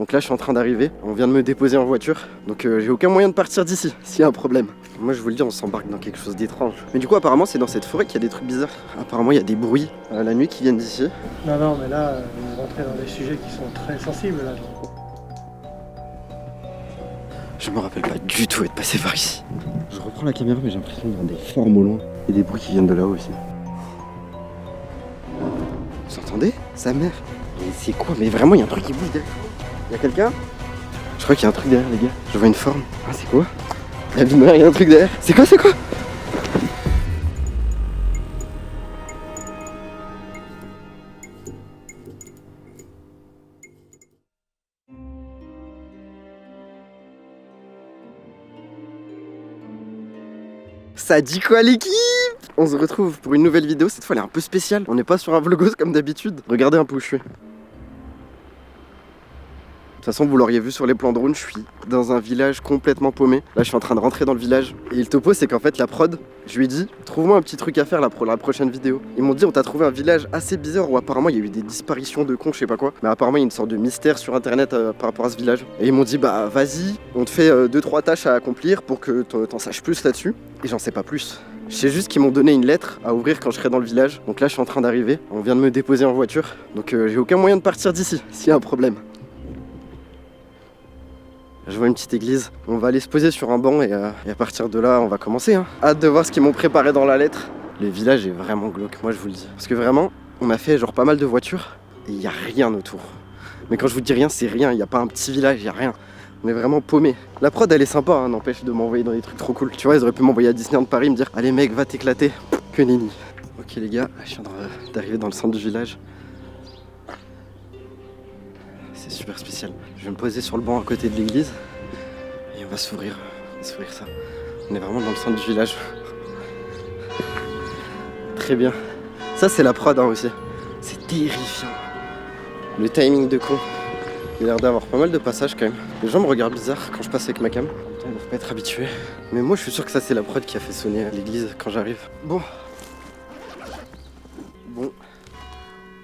Donc là je suis en train d'arriver, on vient de me déposer en voiture. Donc j'ai aucun moyen de partir d'ici, s'il y a un problème. Moi je vous le dis, on s'embarque dans quelque chose d'étrange. Mais du coup apparemment c'est dans cette forêt qu'il y a des trucs bizarres. Apparemment il y a des bruits la nuit qui viennent d'ici. Non, mais là, vous rentrez dans des sujets qui sont très sensibles là. Je me rappelle pas du tout être passé par ici. Je reprends la caméra mais j'ai l'impression de voir des formes au loin. Et des bruits qui viennent de là-haut aussi. Vous entendez? Sa mère. Mais c'est quoi? Mais vraiment il y a un truc qui bouge derrière. Il y a quelqu'un? Je crois qu'il y a un truc derrière les gars. Je vois une forme. Ah c'est quoi? La lumière, il y a un truc derrière. C'est quoi? Ça dit quoi l'équipe? On se retrouve pour une nouvelle vidéo, cette fois elle est un peu spéciale. On n'est pas sur un vlogos comme d'habitude. Regardez un peu où je suis. De toute façon vous l'auriez vu sur les plans de drone, je suis dans un village complètement paumé. Là je suis en train de rentrer dans le village. Et le topo c'est qu'en fait la prod, je lui ai dit trouve-moi un petit truc à faire là pour la prochaine vidéo. Ils m'ont dit on t'a trouvé un village assez bizarre où apparemment il y a eu des disparitions de cons, je sais pas quoi. Mais apparemment il y a une sorte de mystère sur internet par rapport à ce village. Et ils m'ont dit bah vas-y, on te fait 2-3 tâches à accomplir pour que t'en saches plus là-dessus. Et j'en sais pas plus. Je sais juste qu'ils m'ont donné une lettre à ouvrir quand je serai dans le village. Donc là je suis en train d'arriver, on vient de me déposer en voiture. Donc j'ai aucun moyen de partir d'ici s'il y a un problème. Je vois une petite église, on va aller se poser sur un banc et à partir de là on va commencer hein. Hâte de voir ce qu'ils m'ont préparé dans la lettre. Le village est vraiment glauque, moi je vous le dis. Parce que vraiment, on a fait genre pas mal de voitures et il n'y a rien autour. Mais quand je vous dis rien, c'est rien, il n'y a pas un petit village, il n'y a rien. On est vraiment paumé. La prod elle est sympa, hein, n'empêche de m'envoyer dans des trucs trop cool. Tu vois, ils auraient pu m'envoyer à Disneyland Paris, me dire allez mec, va t'éclater. Que nenni. Ok les gars, je viens d'arriver dans le centre du village. C'est super spécial. Je vais me poser sur le banc à côté de l'église et on va s'ouvrir ça. On est vraiment dans le centre du village. Très bien. Ça c'est la prod hein, aussi. C'est terrifiant. Le timing de con. Il a l'air d'avoir pas mal de passages quand même. Les gens me regardent bizarre quand je passe avec ma cam. Ils doivent pas être habitués. Mais moi je suis sûr que ça c'est la prod qui a fait sonner l'église quand j'arrive. Bon,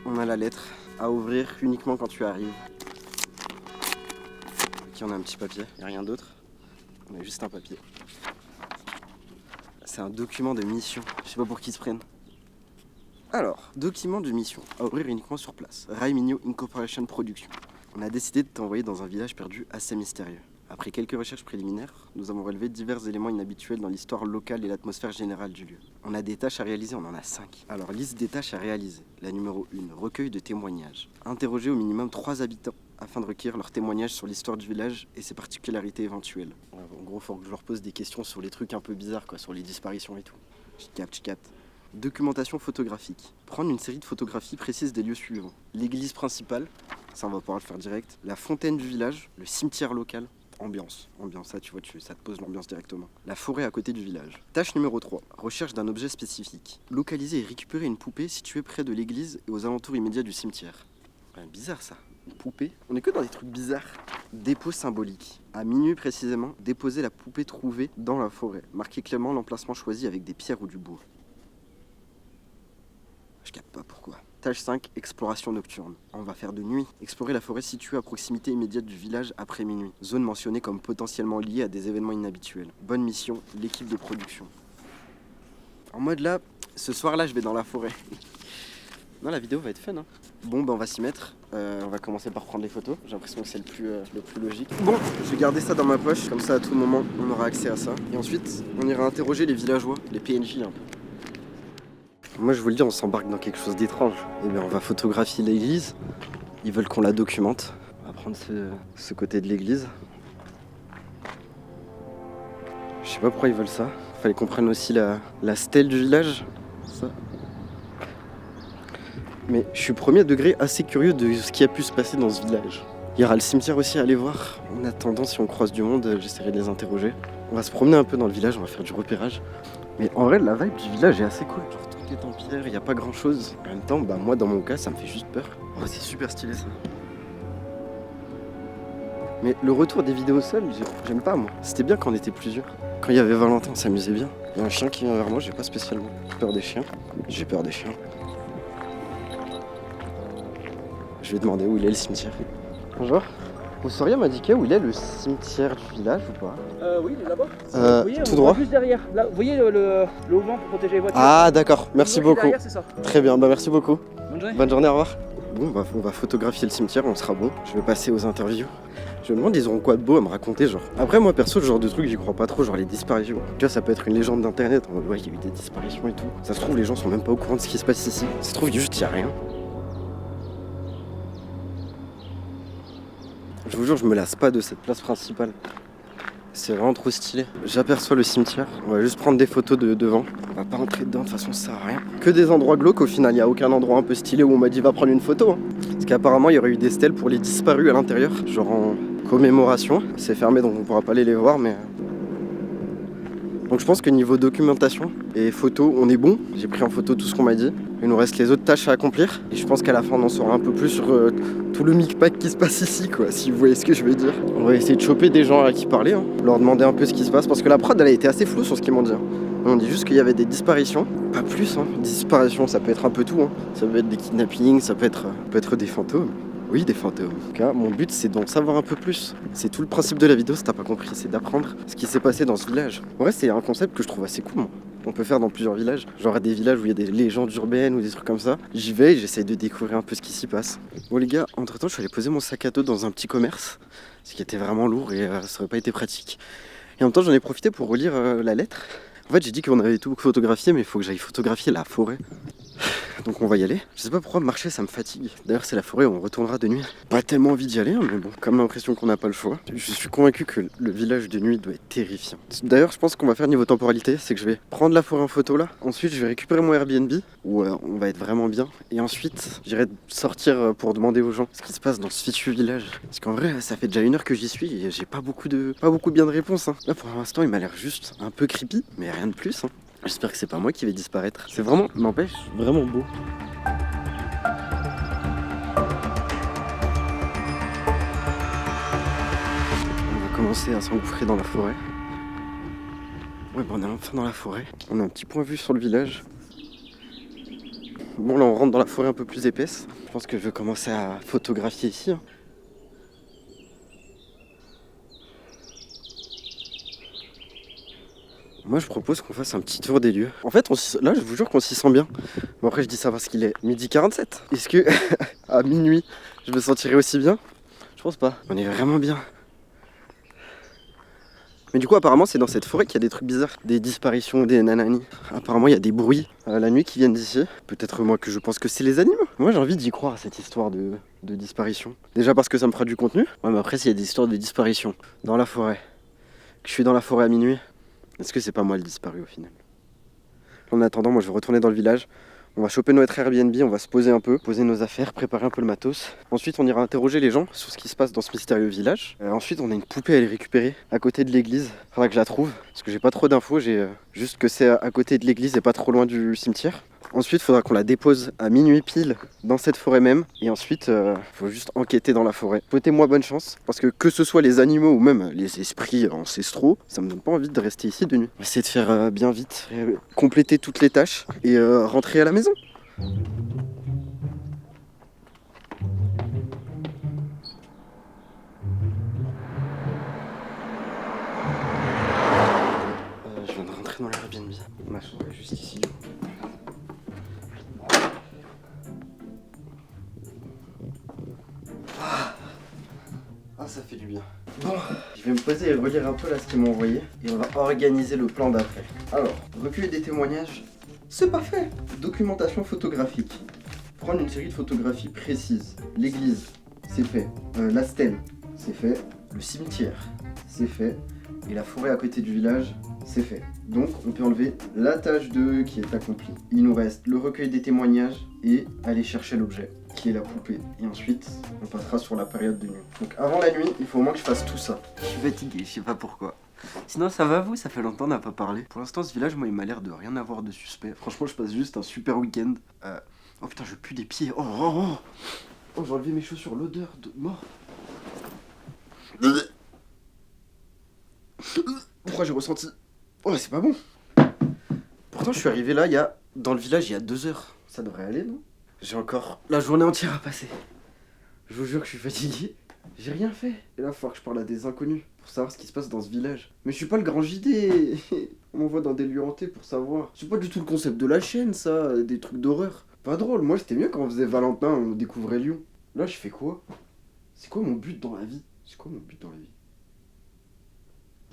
on a la lettre à ouvrir uniquement quand tu arrives. Ici on a un petit papier, il n'y a rien d'autre. On a juste un papier. C'est un document de mission. Je sais pas pour qui se prennent. Alors, document de mission à ouvrir uniquement sur place. Raiminio Incorporation Production. On a décidé de t'envoyer dans un village perdu assez mystérieux. Après quelques recherches préliminaires, nous avons relevé divers éléments inhabituels dans l'histoire locale et l'atmosphère générale du lieu. On a des tâches à réaliser, on en a 5. Alors, liste des tâches à réaliser. La numéro 1, recueil de témoignages. Interroger au minimum 3 habitants afin de recueillir leurs témoignages sur l'histoire du village et ses particularités éventuelles. En gros, il faut que je leur pose des questions sur les trucs un peu bizarres, quoi, sur les disparitions et tout. Je capte. Documentation photographique. Prendre une série de photographies précises des lieux suivants. L'église principale, ça on va pouvoir le faire direct. La fontaine du village, le cimetière local. Ambiance, ça tu vois, ça te pose l'ambiance directement. La forêt à côté du village. Tâche numéro 3, recherche d'un objet spécifique. Localiser et récupérer une poupée située près de l'église et aux alentours immédiats du cimetière. Ouais, bizarre ça, une poupée. On est que dans des trucs bizarres. Dépôt symbolique. À minuit précisément, déposer la poupée trouvée dans la forêt. Marquer clairement l'emplacement choisi avec des pierres ou du bois. Je capte pas pourquoi. Tâche 5, exploration nocturne. On va faire de nuit. Explorer la forêt située à proximité immédiate du village après minuit. Zone mentionnée comme potentiellement liée à des événements inhabituels. Bonne mission, l'équipe de production. En mode là, ce soir là je vais dans la forêt. Non, la vidéo va être fun hein. Bon on va s'y mettre. On va commencer par prendre les photos. J'ai l'impression que c'est le plus logique. Bon, je vais garder ça dans ma poche. Comme ça à tout moment on aura accès à ça. Et ensuite on ira interroger les villageois, les PNJ un peu. Moi je vous le dis, on s'embarque dans quelque chose d'étrange. Eh bien on va photographier l'église. Ils veulent qu'on la documente. On va prendre ce côté de l'église. Je sais pas pourquoi ils veulent ça. Fallait qu'on prenne aussi la stèle du village. Ça. Mais je suis premier degré assez curieux de ce qui a pu se passer dans ce village. Il y aura le cimetière aussi à aller voir. En attendant, si on croise du monde, j'essaierai de les interroger. On va se promener un peu dans le village, on va faire du repérage. Mais en vrai, la vibe du village est assez cool. Genre, tout est en pierre, il n'y a pas grand chose. En même temps, moi, dans mon cas, ça me fait juste peur. Oh, c'est super stylé ça. Mais le retour des vidéos seules, j'aime pas moi. C'était bien quand on était plusieurs. Quand il y avait Valentin, on s'amusait bien. Il y a un chien qui vient vers moi, j'ai pas spécialement peur des chiens. J'ai peur des chiens. Je vais demander où il est le cimetière. Bonjour. Vous sauriez m'indiquer où il est le cimetière du village ou pas? Oui, il est là-bas. Tout on droit. voit juste derrière. Là, vous voyez le auvent pour protéger les voitures. Ah d'accord, merci beaucoup. Derrière, c'est ça. Très bien, bah merci beaucoup. Bonne journée. Bonne journée, au revoir. Bon, bah, on va photographier le cimetière, on sera bon. Je vais passer aux interviews. Je me demande, ils auront quoi de beau à me raconter, genre. Après, moi perso, ce genre de truc, j'y crois pas trop, genre les disparitions. Tu vois, ça peut être une légende d'internet, en mode, ouais, il y a eu des disparitions et tout. Ça se trouve, les gens sont même pas au courant de ce qui se passe ici. Ça se trouve, juste, y a rien. Je vous jure, je me lasse pas de cette place principale. C'est vraiment trop stylé. J'aperçois le cimetière. On va juste prendre des photos de devant. On va pas rentrer dedans, de toute façon, ça sert à rien. Que des endroits glauques au final. Il n'y a aucun endroit un peu stylé où on m'a dit va prendre une photo. Hein. Parce qu'apparemment, il y aurait eu des stèles pour les disparus à l'intérieur. Genre en commémoration. C'est fermé donc on pourra pas aller les voir, mais. Donc je pense que niveau documentation et photos, on est bon. J'ai pris en photo tout ce qu'on m'a dit. Il nous reste les autres tâches à accomplir. Et je pense qu'à la fin, on en saura un peu plus sur tout le micmac qui se passe ici, quoi, si vous voyez ce que je veux dire. On va essayer de choper des gens à qui parler, hein, leur demander un peu ce qui se passe. Parce que la prod, elle a été assez floue sur ce qu'ils m'ont dit. Hein. On dit juste qu'il y avait des disparitions. Pas plus, hein. Disparitions, ça peut être un peu tout. Hein. Ça peut être des kidnappings, ça peut être des fantômes. Oui, des fantômes. En tout cas, mon but, c'est d'en savoir un peu plus. C'est tout le principe de la vidéo, si t'as pas compris, c'est d'apprendre ce qui s'est passé dans ce village. En vrai, c'est un concept que je trouve assez cool, moi. On peut faire dans plusieurs villages. Genre des villages où il y a des légendes urbaines ou des trucs comme ça. J'y vais et j'essaye de découvrir un peu ce qui s'y passe. Bon les gars, entre temps je suis allé poser mon sac à dos dans un petit commerce. Ce qui était vraiment lourd et ça aurait pas été pratique. Et en même temps j'en ai profité pour relire la lettre. En fait j'ai dit qu'on avait tout photographié mais il faut que j'aille photographier la forêt. Donc on va y aller. Je sais pas pourquoi marcher ça me fatigue. D'ailleurs c'est la forêt, on retournera de nuit. Pas tellement envie d'y aller, hein, mais bon, comme l'impression qu'on n'a pas le choix. Je suis convaincu que le village de nuit doit être terrifiant. D'ailleurs je pense qu'on va faire niveau temporalité, c'est que je vais prendre la forêt en photo là. Ensuite je vais récupérer mon Airbnb où on va être vraiment bien. Et ensuite j'irai sortir pour demander aux gens ce qui se passe dans ce fichu village. Parce qu'en vrai ça fait déjà 1 heure que j'y suis et j'ai pas beaucoup bien de réponses. Hein. Là pour l'instant il m'a l'air juste un peu creepy, mais rien de plus. Hein. J'espère que c'est pas moi qui vais disparaître. C'est vraiment, n'empêche, vraiment beau. On va commencer à s'engouffrer dans la forêt. Ouais, bon, on est enfin dans la forêt. On a un petit point de vue sur le village. Bon, là, on rentre dans la forêt un peu plus épaisse. Je pense que je vais commencer à photographier ici. Hein. Moi je propose qu'on fasse un petit tour des lieux. En fait, là je vous jure qu'on s'y sent bien. Bon après je dis ça parce qu'il est 12h47. Est-ce que à minuit je me sentirai aussi bien? Je pense pas. On est vraiment bien. Mais du coup apparemment c'est dans cette forêt qu'il y a des trucs bizarres. Des disparitions, des nanani. Apparemment il y a des bruits la nuit qui viennent d'ici. Peut-être moi que je pense que c'est les animaux. Moi j'ai envie d'y croire à cette histoire de disparition. Déjà parce que ça me fera du contenu. Ouais mais après s'il y a des histoires de disparition dans la forêt. Que je suis dans la forêt à minuit. Est-ce que c'est pas moi le disparu au final? En attendant, moi je vais retourner dans le village. On va choper notre Airbnb, on va se poser un peu, poser nos affaires, préparer un peu le matos. Ensuite, on ira interroger les gens sur ce qui se passe dans ce mystérieux village. Ensuite, on a une poupée à aller récupérer à côté de l'église. Faudra que je la trouve, parce que j'ai pas trop d'infos, j'ai juste que c'est à côté de l'église et pas trop loin du cimetière. Ensuite, il faudra qu'on la dépose à minuit pile dans cette forêt même. Et ensuite, faut juste enquêter dans la forêt. Souhaitez-moi bonne chance, parce que ce soit les animaux ou même les esprits ancestraux, ça me donne pas envie de rester ici de nuit. On va essayer de faire bien vite, compléter toutes les tâches et rentrer à la maison. Je viens de rentrer dans l'Airbnb. Ma chambre est juste ici. Ah, ça fait du bien. Bon, je vais me poser et relire un peu là ce qu'ils m'ont envoyé et on va organiser le plan d'après. Alors, recueil des témoignages, c'est pas fait. Documentation photographique. Prendre une série de photographies précises. L'église, c'est fait. La stèle, c'est fait. Le cimetière, c'est fait. Et la forêt à côté du village, c'est fait. Donc, on peut enlever la tâche 2 qui est accomplie. Il nous reste le recueil des témoignages et aller chercher l'objet, qui est la poupée. Et ensuite, on passera sur la période de nuit. Donc avant la nuit, il faut au moins que je fasse tout ça. Je suis fatigué, je sais pas pourquoi. Sinon ça va vous? Ça fait longtemps qu'on n'a pas parlé. Pour l'instant ce village, moi il m'a l'air de rien avoir de suspect. Franchement je passe juste un super week-end. Oh putain je pue des pieds. Oh j'ai enlevé mes chaussures, l'odeur de mort. Pourquoi j'ai ressenti? Oh c'est pas bon. Pourtant je suis arrivé là dans le village il y a 2 heures. Ça devrait aller non? J'ai encore la journée entière à passer. Je vous jure que je suis fatigué. J'ai rien fait. Et là, il va falloir que je parle à des inconnus pour savoir ce qui se passe dans ce village. Mais je suis pas le grand JD. On m'envoie dans des lieux hantés pour savoir. C'est pas du tout le concept de la chaîne, ça, des trucs d'horreur. Pas drôle. Moi, c'était mieux quand on faisait Valentin, on découvrait Lyon. Là, je fais quoi? C'est quoi mon but dans la vie? C'est quoi mon but dans la vie?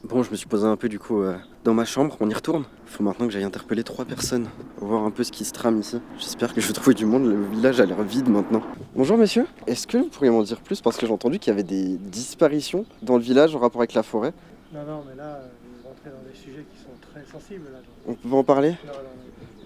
Bon, je me suis posé un peu du coup dans ma chambre, on y retourne. Faut maintenant que j'aille interpeller 3 personnes, voir un peu ce qui se trame ici. J'espère que je vais trouver du monde, le village a l'air vide maintenant. Bonjour monsieur, est-ce que vous pourriez m'en dire plus parce que j'ai entendu qu'il y avait des disparitions dans le village en rapport avec la forêt. Non, non, mais là, vous rentrez dans des sujets qui sont très sensibles. Là, On peut en parler? non, non,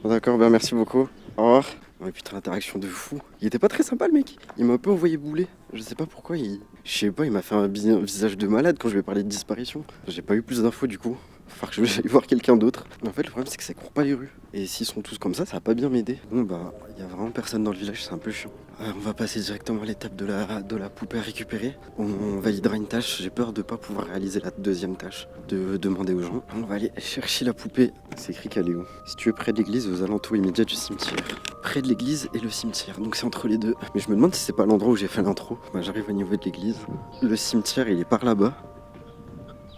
Bon, d'accord, ben merci beaucoup. Au revoir. Ouais putain, l'interaction de fou. Il était pas très sympa le mec. Il m'a un peu envoyé bouler. Je sais pas pourquoi, je sais pas, il m'a fait un visage de malade quand je lui ai parlé de disparition. J'ai pas eu plus d'infos du coup. Faut que j'aille voir quelqu'un d'autre. Mais en fait, le problème c'est que ça court pas les rues. Et s'ils sont tous comme ça va pas bien m'aider. Bon bah, il y a vraiment personne dans le village, c'est un peu chiant. On va passer directement à l'étape de la poupée à récupérer. On validera une tâche. J'ai peur de pas pouvoir réaliser la deuxième tâche. De demander aux gens. On va aller chercher la poupée. C'est écrit qu'elle est où? Si tu es près de l'église, aux alentours immédiats du cimetière. Près de l'église et le cimetière, donc c'est entre les deux. Mais je me demande si c'est pas l'endroit où j'ai fait l'intro. Bah, j'arrive au niveau de l'église. Le cimetière, il est par là-bas.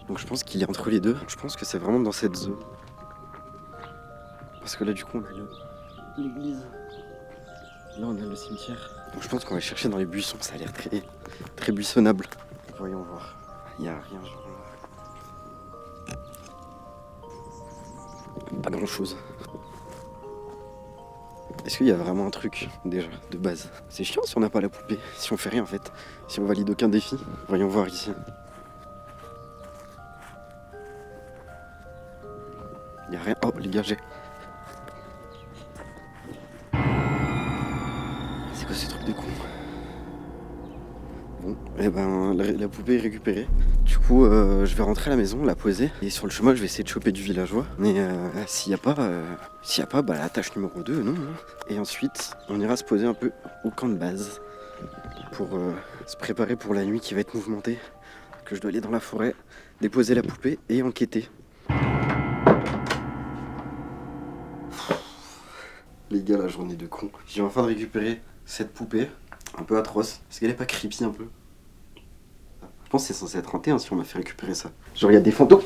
Donc je pense qu'il est entre les deux. Je pense que c'est vraiment dans cette zone. Parce que là, du coup, on a l'église. Là, on a le cimetière. Donc je pense qu'on va chercher dans les buissons. Ça a l'air très, très buissonnable. Voyons voir. Il y a rien, genre. Pas grand chose. Est-ce qu'il y a vraiment un truc, déjà, de base? C'est chiant si on n'a pas la poupée, si on fait rien en fait, si on valide aucun défi. Voyons voir ici. Il y a rien. Oh, les gars, j'ai. C'est quoi ce truc de con? Bon, et ben, la poupée est récupérée. Du coup, je vais rentrer à la maison, la poser. Et sur le chemin, je vais essayer de choper du villageois. Mais s'il n'y a pas, bah, la tâche numéro 2, non. Et ensuite, on ira se poser un peu au camp de base. Pour se préparer pour la nuit qui va être mouvementée. Que je dois aller dans la forêt, déposer la poupée et enquêter. Les gars, la journée de con. J'ai enfin de récupérer cette poupée. Un peu atroce. Est-ce qu'elle est pas creepy un peu? Je pense que c'est censé être hanté hein, si on m'a fait récupérer ça. Genre il y a des fantômes.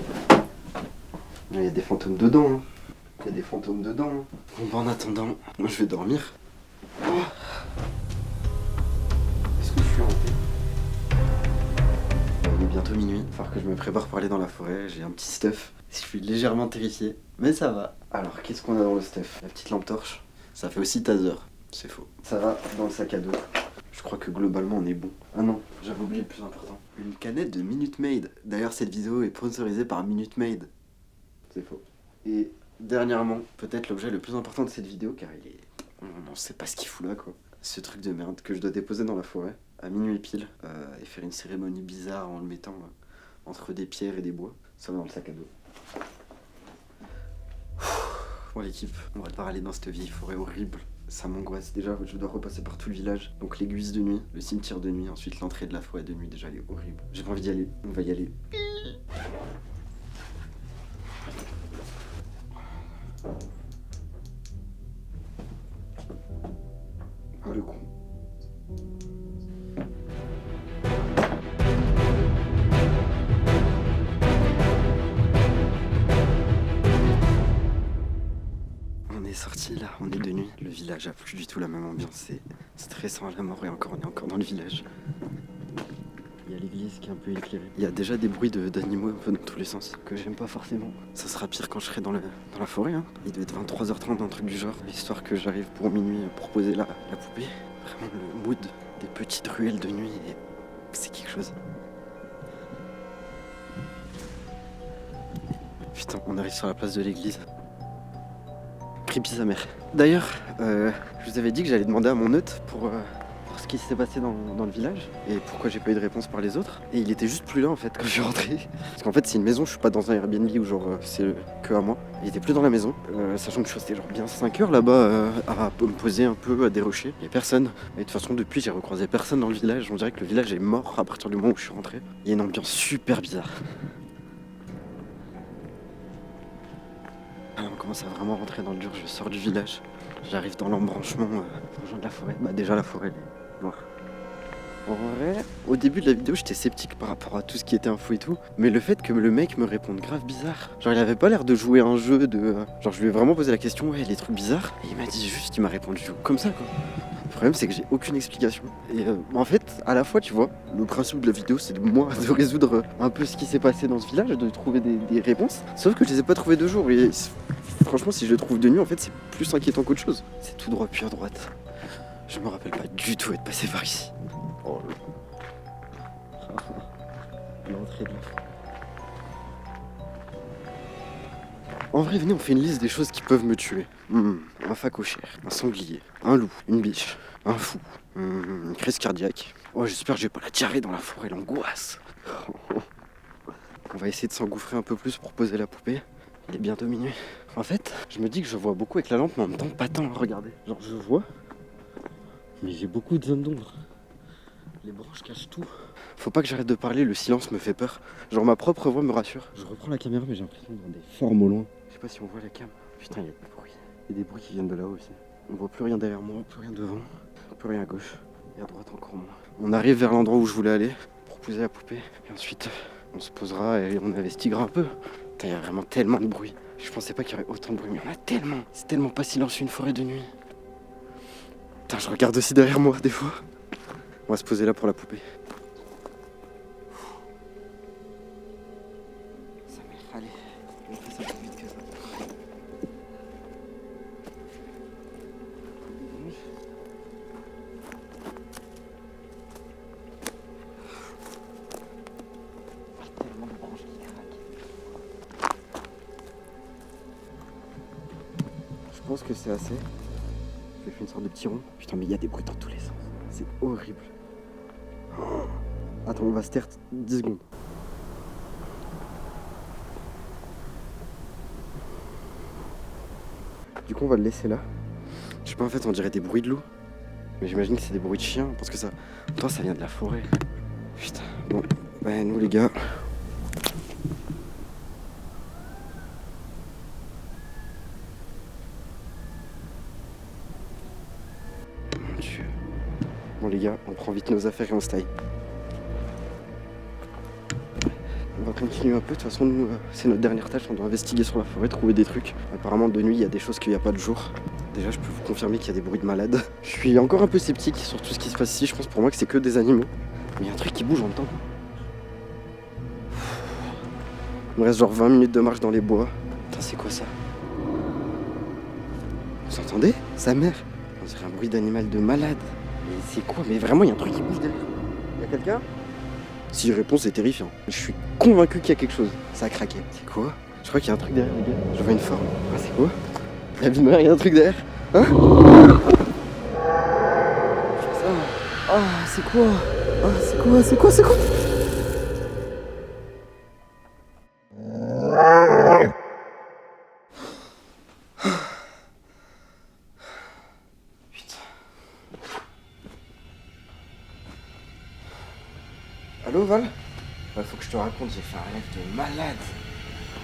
Il y a des fantômes dedans. Hein. Il y a des fantômes dedans. Hein. Bon bah en attendant, moi je vais dormir. Oh. Est-ce que je suis hanté? Il est bientôt minuit. Il va falloir que je me prépare pour aller dans la forêt. J'ai un petit stuff. Je suis légèrement terrifié. Mais ça va. Alors qu'est-ce qu'on a dans le stuff? La petite lampe torche. Ça fait aussi taser. C'est faux. Ça va dans le sac à dos. Je crois que globalement on est bon. Ah non, j'avais oublié le plus important. Une canette de Minute Maid. D'ailleurs cette vidéo est sponsorisée par Minute Maid. C'est faux. Et dernièrement, peut-être l'objet le plus important de cette vidéo car il est... On sait pas ce qu'il fout là quoi. Ce truc de merde que je dois déposer dans la forêt à minuit pile et faire une cérémonie bizarre en le mettant entre des pierres et des bois. Ça va dans le sac à dos. Bon l'équipe, on va devoir aller dans cette vieille forêt horrible. Ça m'angoisse déjà, je dois repasser par tout le village. Donc l'église de nuit, le cimetière de nuit, ensuite l'entrée de la forêt de nuit, déjà elle est horrible. J'ai pas envie d'y aller, on va y aller. Ah le con. On est sorti là, on est de nuit. Le village a plus du tout la même ambiance, c'est stressant à la mort et encore on est encore dans le village. Il y a l'église qui est un peu éclairée. Il y a déjà des bruits d'animaux un peu dans tous les sens que j'aime pas forcément. Ça sera pire quand je serai dans la forêt. Hein. Il doit être 23h30, un truc du genre, histoire que j'arrive pour minuit proposer la poupée. Vraiment le mood des petites ruelles de nuit, c'est quelque chose. Putain, on arrive sur la place de l'église. Creepy sa mère. D'ailleurs, je vous avais dit que j'allais demander à mon hôte pour ce qui s'est passé dans le village et pourquoi j'ai pas eu de réponse par les autres. Et il était juste plus là en fait quand je suis rentré. Parce qu'en fait c'est une maison, je suis pas dans un Airbnb où genre c'est que à moi. Il était plus dans la maison, sachant que je suis resté genre bien 5 heures là-bas à me poser un peu à des rochers. Il y a personne. Et de toute façon depuis j'ai recroisé personne dans le village. On dirait que le village est mort à partir du moment où je suis rentré. Il y a une ambiance super bizarre. Alors on commence à vraiment rentrer dans le dur, je sors du village. J'arrive dans l'embranchement, rejoindre la forêt. Bah déjà la forêt elle est noire. En vrai, au début de la vidéo, j'étais sceptique par rapport à tout ce qui était info et tout. Mais le fait que le mec me réponde grave bizarre. Genre, il avait pas l'air de jouer un jeu de. Genre, je lui ai vraiment posé la question, ouais, les trucs bizarres. Et il m'a dit juste, il m'a répondu comme ça, quoi. Le problème, c'est que j'ai aucune explication. Et en fait, à la fois, tu vois, le principe de la vidéo, c'est de moi de résoudre un peu ce qui s'est passé dans ce village, de trouver des réponses. Sauf que je les ai pas trouvées de jour. Et franchement, si je les trouve de nuit, en fait, c'est plus inquiétant qu'autre chose. C'est tout droit puis à droite. Je me rappelle pas du tout être passé par ici. Oh l'entrée de là. En vrai, venez, on fait une liste des choses qui peuvent me tuer. Un phacochère, un sanglier, un loup, une biche, un fou, une crise cardiaque. Oh, j'espère que j'ai pas la diarrhée dans la forêt, l'angoisse. On va essayer de s'engouffrer un peu plus pour poser la poupée. Il est bientôt minuit. En fait, je me dis que je vois beaucoup avec la lampe, mais en même temps pas tant. Regardez, genre je vois, mais j'ai beaucoup de zones d'ombre. Les branches cachent tout. Faut pas que j'arrête de parler, le silence me fait peur. Genre ma propre voix me rassure. Je reprends la caméra mais j'ai l'impression de voir des formes au loin. Je sais pas si on voit la cam. Putain, il y a des bruits. Il y a des bruits qui viennent de là-haut aussi. On voit plus rien derrière moi, plus rien devant, plus rien à gauche. Et à droite encore moins. On arrive vers l'endroit où je voulais aller pour poser la poupée. Et ensuite, on se posera et on investiguera un peu. Putain, il y a vraiment tellement de bruit. Je pensais pas qu'il y aurait autant de bruit, mais il y en a tellement. C'est tellement pas silencieux une forêt de nuit. Putain, je regarde aussi derrière moi des fois. On va se poser là pour la poupée. Ça m'est... Allez, on fait ça plus vite que ça. Tellement de branches qui craquent. Je pense que c'est assez. J'ai fait une sorte de petit rond. Putain, mais il y a des bruits dans tous les sens. C'est horrible. Attends, on va se taire 10 secondes. Du coup, on va le laisser là. Je sais pas, en fait, on dirait des bruits de loup. Mais j'imagine que c'est des bruits de chiens. Parce que ça. Toi, ça vient de la forêt. Putain. Bon, bah, nous, les gars. Mon Dieu. Bon, les gars, on prend vite nos affaires et on se taille. On va continuer un peu, de toute façon nous c'est notre dernière tâche, on doit investiguer sur la forêt, trouver des trucs. Apparemment de nuit il y a des choses qu'il n'y a pas de jour. Déjà je peux vous confirmer qu'il y a des bruits de malades. Je suis encore un peu sceptique sur tout ce qui se passe ici, je pense pour moi que c'est que des animaux. Mais il y a un truc qui bouge en même temps. Il me reste genre 20 minutes de marche dans les bois. Putain c'est quoi ça? Vous entendez? Sa mère. On dirait un bruit d'animal de malade. Mais c'est quoi? Mais vraiment il y a un truc qui bouge derrière. Il y a quelqu'un? Si je réponds, c'est terrifiant. Je suis convaincu qu'il y a quelque chose. Ça a craqué. C'est quoi? Je crois qu'il y a un truc derrière, les gars. Je vois une forme. Ah, c'est quoi? La vie de ma mère, il y a un truc derrière. Hein? Ah, c'est quoi? Ah, c'est quoi? C'est quoi? C'est quoi? Allô Val? Ouais, faut que je te raconte, j'ai fait un rêve de malade.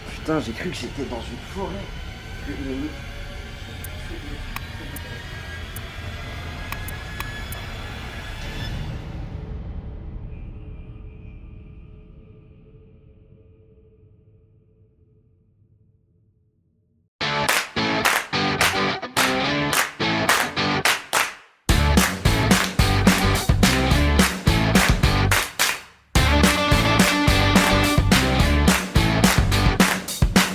Putain, j'ai cru que j'étais dans une forêt.